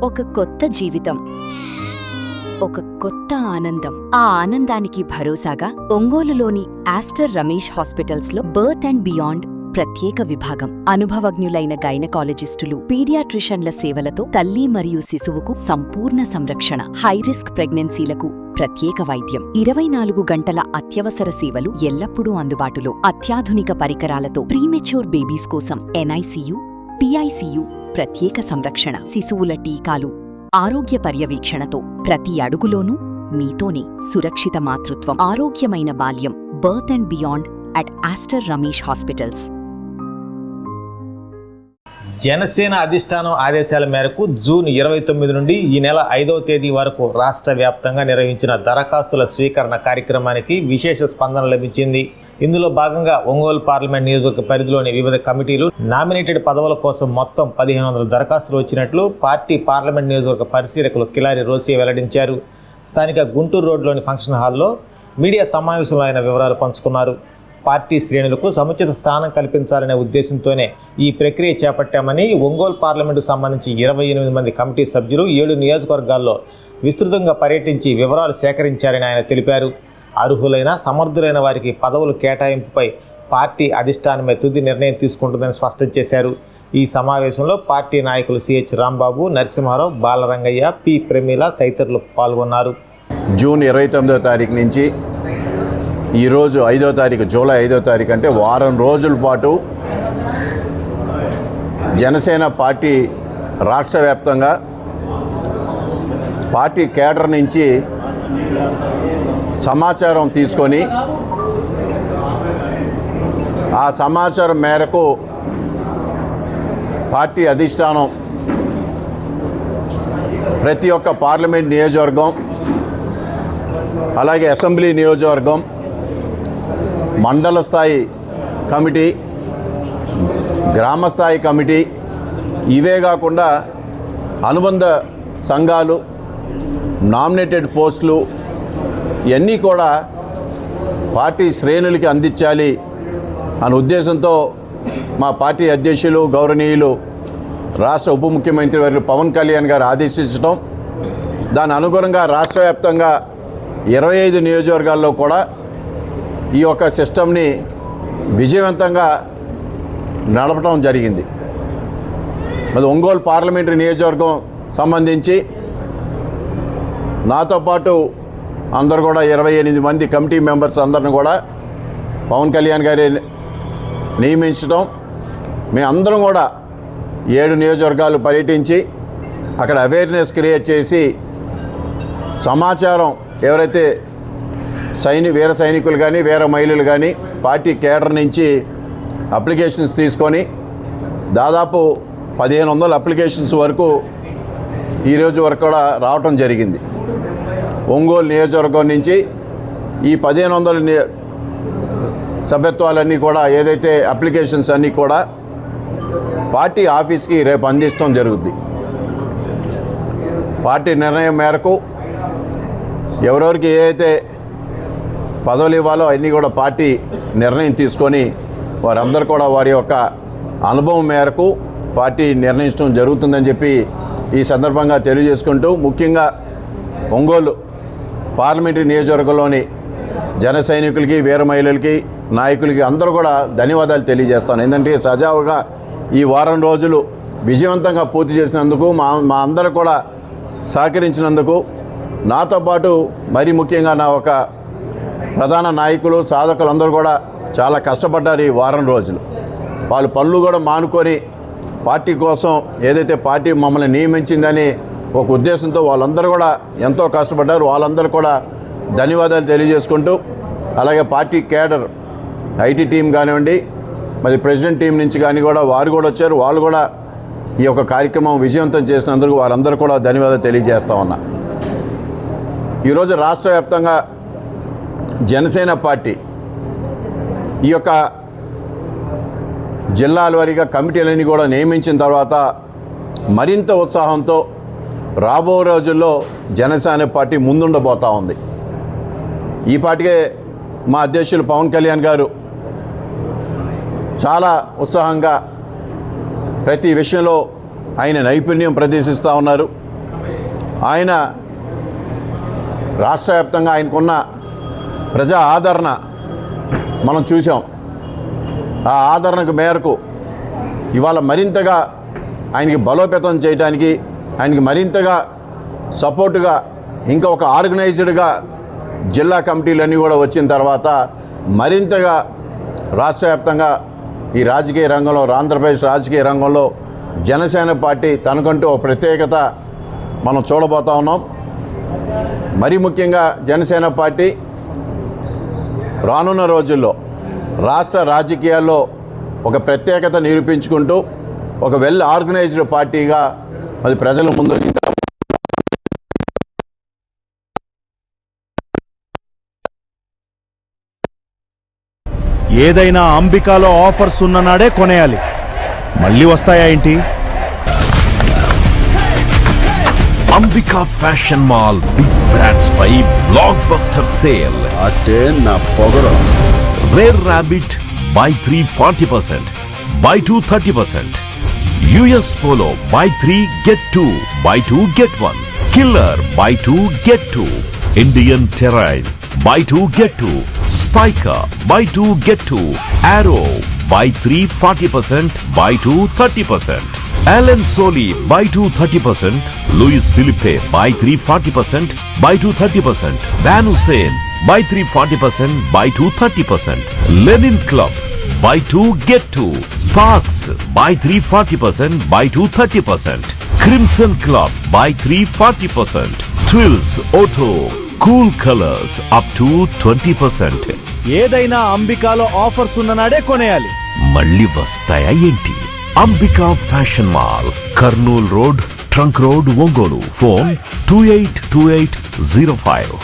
ఒక కొత్త జీవితం, ఒక కొత్త ఆనందం. ఆ ఆనందానికి భరోసాగా ఒంగోలులోని ఆస్టర్ రమేష్ హాస్పిటల్స్లో బర్త్ అండ్ బియాండ్ ప్రత్యేక విభాగం. అనుభవజ్ఞులైన గైనకాలజిస్టులు, పీడియాట్రిషన్ల సేవలతో తల్లి మరియు శిశువుకు సంపూర్ణ సంరక్షణ. హైరిస్క్ ప్రెగ్నెన్సీలకు ప్రత్యేక వైద్యం. 24 గంటల అత్యవసర సేవలు ఎల్లప్పుడూ అందుబాటులో. అత్యాధునిక పరికరాలతో ప్రీమెచ్యూర్ బేబీస్ కోసం ఎన్ఐసియు, పిఐసియు ప్రత్యేక సంరక్షణ. శిశువుల టీకాలు, ఆరోగ్య పర్యవేక్షణతో ప్రతి అడుగులోనూ మీతోనే. సురక్షిత మాతృత్వం, ఆరోగ్యమైన బాల్యం. Birth and beyond at Aster Ramesh hospitals. Janasena అధిష్టానం ఆదేశాల మేరకు జూన్ 29 నుండి ఈ నెల 5వ తేదీ వరకు రాష్ట్ర వ్యాప్తంగా నిర్వహించిన దరఖాస్తుల స్వీకరణ కార్యక్రమానికి విశేష స్పందన లభించింది. ఇందులో భాగంగా ఒంగోలు పార్లమెంట్ నియోజకవర్గ పరిధిలోని వివిధ కమిటీలు నామినేటెడ్ పదవుల కోసం మొత్తం 1500 దరఖాస్తులు వచ్చినట్లు పార్టీ పార్లమెంట్ నియోజకవర్గ పరిశీలకులు కిలారి రోసి వెల్లడించారు. స్థానిక గుంటూరు రోడ్లోని ఫంక్షన్ హాల్లో మీడియా సమావేశంలో ఆయన వివరాలు పంచుకున్నారు. పార్టీ శ్రేణులకు సముచిత స్థానం కల్పించాలనే ఉద్దేశంతోనే ఈ ప్రక్రియ చేపట్టామని, ఒంగోలు పార్లమెంటుకు సంబంధించి 28 మంది కమిటీ సభ్యులు 7 నియోజకవర్గాల్లో విస్తృతంగా పర్యటించి వివరాలు సేకరించారని ఆయన తెలిపారు. అర్హులైన సమర్థులైన వారికి పదవుల కేటాయింపుపై పార్టీ అధిష్టానమే తుది నిర్ణయం తీసుకుంటుందని స్పష్టం చేశారు. ఈ సమావేశంలో పార్టీ నాయకులు సిహెచ్ రాంబాబు, నరసింహారావు, బాలరంగయ్య, పి ప్రమీల తదితరులు పాల్గొన్నారు. జూన్ 29వ తారీఖు నుంచి ఈరోజు 5వ తారీఖు, జూలై 5వ తారీఖు అంటే వారం రోజుల పాటు జనసేన పార్టీ రాష్ట్ర వ్యాప్తంగా పార్టీ కేడర్ నుంచి సమాచారం తీసుకొని ఆ సమాచారం మేరకు పార్టీ అధిష్టానం ప్రతి ఒక్క పార్లమెంట్ నియోజకవర్గం, అలాగే అసెంబ్లీ నియోజకవర్గం, మండల స్థాయి కమిటీ, గ్రామ స్థాయి కమిటీ, ఇవే కాకుండా అనుబంధ సంఘాలు, నామినేటెడ్ పోస్టులు ఇవన్నీ కూడా పార్టీ శ్రేణులకి అందించాలి అనే ఉద్దేశంతో మా పార్టీ అధ్యక్షులు గౌరవనీయులు రాష్ట్ర ఉప ముఖ్యమంత్రి వర్యులు పవన్ కళ్యాణ్ గారు ఆదేశించడం, దాని అనుగుణంగా రాష్ట్ర వ్యాప్తంగా 25 నియోజకవర్గాల్లో కూడా ఈ యొక్క సిస్టమ్ని విజయవంతంగా నడపడం జరిగింది. మరి ఒంగోలు పార్లమెంటరీ నియోజకవర్గం సంబంధించి నాతో పాటు అందరు కూడా 28 మంది కమిటీ మెంబర్స్ అందరిని కూడా పవన్ కళ్యాణ్ గారి నియమించడం, మేమందరం కూడా 7 నియోజకవర్గాలు పర్యటించి అక్కడ అవేర్నెస్ క్రియేట్ చేసి సమాచారం ఎవరైతే వీర సైనికులు కానీ వీర మహిళలు కానీ పార్టీ కేడర్ నుంచి అప్లికేషన్స్ తీసుకొని దాదాపు 1500 అప్లికేషన్స్ వరకు ఈరోజు వరకు కూడా రావటం జరిగింది. ఒంగోలు నియోజకవర్గం నుంచి ఈ 1500 సభ్యత్వాలన్నీ కూడా ఏదైతే అప్లికేషన్స్ అన్నీ కూడా పార్టీ ఆఫీస్కి రేపు అందించడం జరుగుద్ది. పార్టీ నిర్ణయం మేరకు ఎవరెవరికి ఏదైతే పదవులు ఇవ్వాలో అన్నీ కూడా పార్టీ నిర్ణయం తీసుకొని వారందరూ కూడా వారి యొక్క అనుభవం మేరకు పార్టీ నిర్ణయించడం జరుగుతుందని చెప్పి ఈ సందర్భంగా తెలియజేసుకుంటూ, ముఖ్యంగా ఒంగోలు పార్లమెంటరీ నియోజకవర్గంలోని జన సైనికులకి, వీర మహిళలకి, నాయకులకి అందరూ కూడా ధన్యవాదాలు తెలియజేస్తాను. ఎందుకంటే సజావుగా ఈ వారం రోజులు విజయవంతంగా పూర్తి చేసినందుకు, మా అందరూ కూడా సహకరించినందుకు, నాతో పాటు మరీ ముఖ్యంగా నా ఒక ప్రధాన నాయకులు, సాధకులందరూ కూడా చాలా కష్టపడ్డారు. ఈ వారం రోజులు వాళ్ళు పనులు కూడా మానుకొని పార్టీ కోసం ఏదైతే పార్టీ మమ్మల్ని నియమించిందని ఒక ఉద్దేశంతో వాళ్ళందరూ కూడా ఎంతో కష్టపడ్డారు. వాళ్ళందరూ కూడా ధన్యవాదాలు తెలియజేసుకుంటూ, అలాగే పార్టీ కేడర్ ఐటీ టీం కానివ్వండి, మరి ప్రెసిడెంట్ టీం నుంచి కానీ కూడా వారు కూడా వచ్చారు. వాళ్ళు కూడా ఈ యొక్క కార్యక్రమం విజయవంతం చేసినందుకు వారందరూ కూడా ధన్యవాదాలు తెలియజేస్తా ఉన్నా. ఈరోజు రాష్ట్ర వ్యాప్తంగా జనసేన పార్టీ ఈ యొక్క జిల్లాల వారీగా కమిటీలన్నీ కూడా నియమించిన తర్వాత మరింత ఉత్సాహంతో రాబో రోజుల్లో జనసేన పార్టీ ముందుండబోతూ ఉంది. ఈ పార్టీకే మా అధ్యక్షులు పవన్ కళ్యాణ్ గారు చాలా ఉత్సాహంగా ప్రతి విషయంలో ఆయన నైపుణ్యం ప్రదర్శిస్తూ ఉన్నారు. ఆయన రాష్ట్ర వ్యాప్తంగా ఆయనకున్న ప్రజా ఆదరణ మనం చూసాం. ఆ ఆదరణకు మేరకు ఇవాళ మరింతగా ఆయనకి బలోపేతం చేయడానికి, ఆయనకి మరింతగా సపోర్టుగా ఇంకా ఒక ఆర్గనైజ్డ్గా జిల్లా కమిటీలన్నీ కూడా వచ్చిన తర్వాత మరింతగా రాష్ట్ర వ్యాప్తంగా ఈ రాజకీయ రంగంలో, ఆంధ్రప్రదేశ్ రాజకీయ రంగంలో జనసేన పార్టీ తనకంటూ ఒక ప్రత్యేకత మనం చూడబోతా ఉన్నాం. మరీ ముఖ్యంగా జనసేన పార్టీ రానున్న రోజుల్లో రాష్ట్ర రాజకీయాల్లో ఒక ప్రత్యేకత నిరూపించుకుంటూ ఒక వెల్ ఆర్గనైజ్డ్ పార్టీగా అది ప్రజల ముందు ఏదైనా అంబికాలో ఆఫర్స్ ఉన్న నాడే కొనేయాలి. మళ్ళీ వస్తాయా ఏంటి? Ambika fashion mall big brands పై బ్లాక్ బస్టర్ సేల్. అంటే నా పొగరు. Rare rabbit buy 3 40%, buy 2 30%. US Polo buy 3 get 2, buy 2 get 1. Killer buy 2 get 2. Indian Terrain buy 2 get 2. Spiker buy 2 get 2. Arrow buy 3 40%, buy 2 30%. Allen Solly buy 2 30%. Louis Philippe buy 3 40%, buy 2 30%. Van Hussein buy 3 40%, buy 2 30%. Lenin Club buy 2 get 2. Parks buy 3 40%, buy 2 30%. Crimson Club buy 3 40%. Twills Auto Cool Colors up to 20%. ఏదైనా అంబికాలో offers ఉన్న నాడే కొనేయాలి. మళ్ళీ వస్తాయా ఏంటి? Ambika fashion mall, Kurnool road, trunk road, Ongole. Phone 282805.